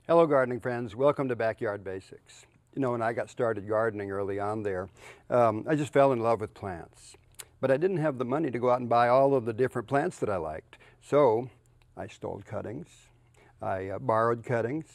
Hello gardening friends, welcome to Backyard Basics. You know, when I got started gardening early on there, I just fell in love with plants. But I didn't have the money to go out and buy all of the different plants that I liked. So I stole cuttings, I borrowed cuttings,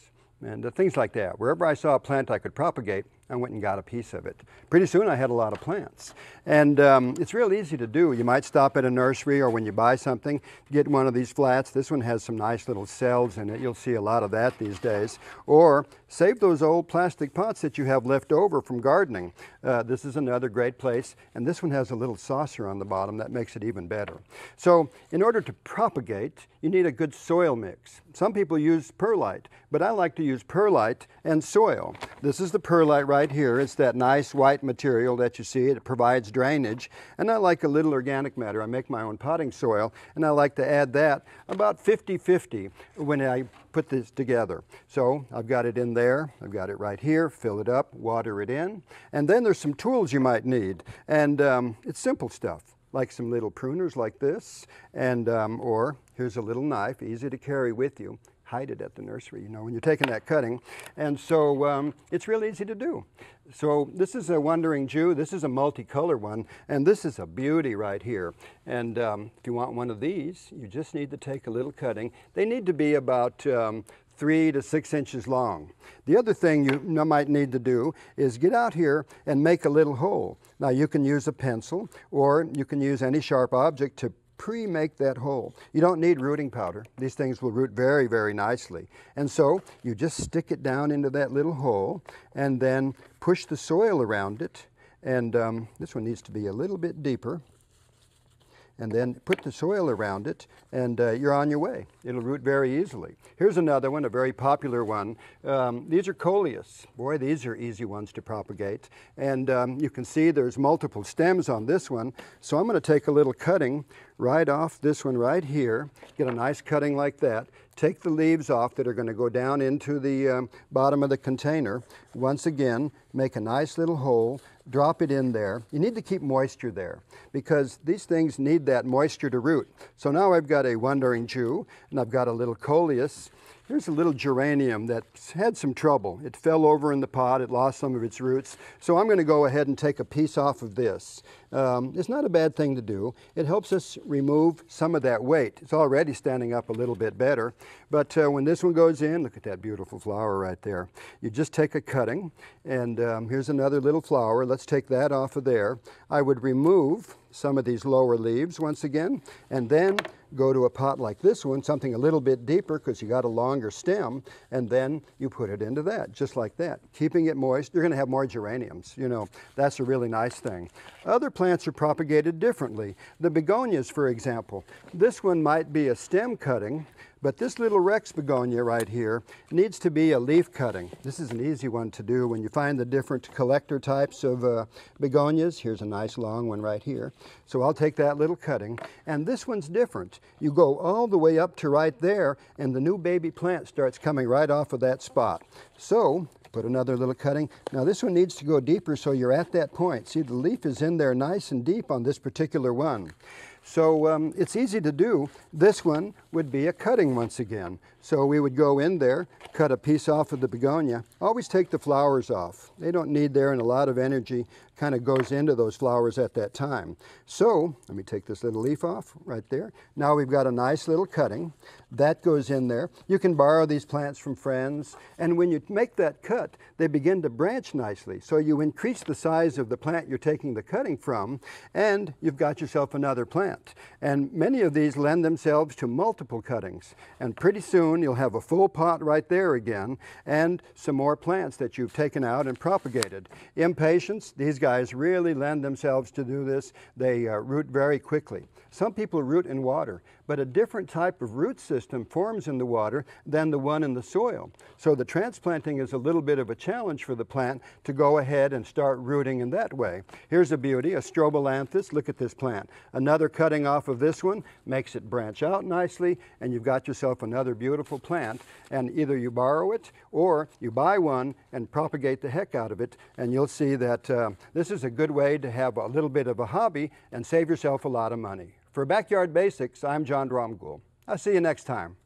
and things like that. Wherever I saw a plant I could propagate, I went and got a piece of it. Pretty soon I had a lot of plants. And it's real easy to do. You might stop at a nursery, or when you buy something, get one of these flats. This one has some nice little cells in it. You'll see a lot of that these days. Or save those old plastic pots that you have left over from gardening. This is another great place. And this one has a little saucer on the bottom that makes it even better. So in order to propagate, you need a good soil mix. Some people use perlite, but I like to use perlite and soil. This is the perlite right here. It's that nice white material that you see. It provides drainage. And I like a little organic matter. I make my own potting soil, and I like to add that about 50-50 when I put this together. So I've got it in there. I've got it right here. Fill it up, water it in. And then there's some tools you might need. And it's simple stuff, like some little pruners like this, and or here's a little knife, easy to carry with you. Hide it at the nursery, you know, when you're taking that cutting. And so it's real easy to do. So this is a Wandering Jew. This is a multicolor one, and this is a beauty right here. And if you want one of these, you just need to take a little cutting. They need to be about 3 to 6 inches long. The other thing you might need to do is get out here and make a little hole. Now you can use a pencil, or you can use any sharp object to pre-make that hole. You don't need rooting powder. These things will root very, very nicely. And so you just stick it down into that little hole and then push the soil around it. And this one needs to be a little bit deeper. And then put the soil around it, and you're on your way. It'll root very easily. Here's another one, a very popular one. These are coleus. Boy, these are easy ones to propagate. And you can see there's multiple stems on this one. So I'm going to take a little cutting right off this one right here. Get a nice cutting like that. Take the leaves off that are going to go down into the bottom of the container. Once again, make a nice little hole. Drop it in there. You need to keep moisture there because these things need that moisture to root. So now I've got a Wandering Jew, and I've got a little coleus. Here's a little geranium that's had some trouble. It fell over in the pot. It lost some of its roots. So I'm going to go ahead and take a piece off of this. It's not a bad thing to do. It helps us remove some of that weight. It's already standing up a little bit better. But when this one goes in, look at that beautiful flower right there. You just take a cutting, and here's another little flower. Let's take that off of there. I would remove some of these lower leaves once again, and then go to a pot like this one, something a little bit deeper because you got a longer stem, and then you put it into that, just like that. Keeping it moist, you're going to have more geraniums. You know, that's a really nice thing. Other plants are propagated differently. The begonias, for example. This one might be a stem cutting, but this little Rex begonia right here needs to be a leaf cutting. This is an easy one to do when you find the different collector types of begonias. Here's a nice long one right here. So I'll take that little cutting, and this one's different. You go all the way up to right there, and the new baby plant starts coming right off of that spot. So put another little cutting. Now this one needs to go deeper, so you're at that point. See, the leaf is in there nice and deep on this particular one. So it's easy to do. This one would be a cutting once again. So we would go in there, cut a piece off of the begonia. Always take the flowers off. They don't need there, and a lot of energy kind of goes into those flowers at that time. So let me take this little leaf off right there. Now we've got a nice little cutting. That goes in there. You can borrow these plants from friends, and when you make that cut, they begin to branch nicely. So you increase the size of the plant you're taking the cutting from, and you've got yourself another plant. And many of these lend themselves to multiple cuttings, and pretty soon you'll have a full pot right there again, and some more plants that you've taken out and propagated. Impatiens, these guys really lend themselves to do this. They root very quickly. Some people root in water, but a different type of root system forms in the water than the one in the soil. So the transplanting is a little bit of a challenge for the plant to go ahead and start rooting in that way. Here's a beauty, a strobilanthus. Look at this plant. Another cutting off of this one makes it branch out nicely, and you've got yourself another beautiful plant. And either you borrow it or you buy one and propagate the heck out of it, and you'll see that this is a good way to have a little bit of a hobby and save yourself a lot of money. For Backyard Basics, I'm Dromgoole. I'll see you next time.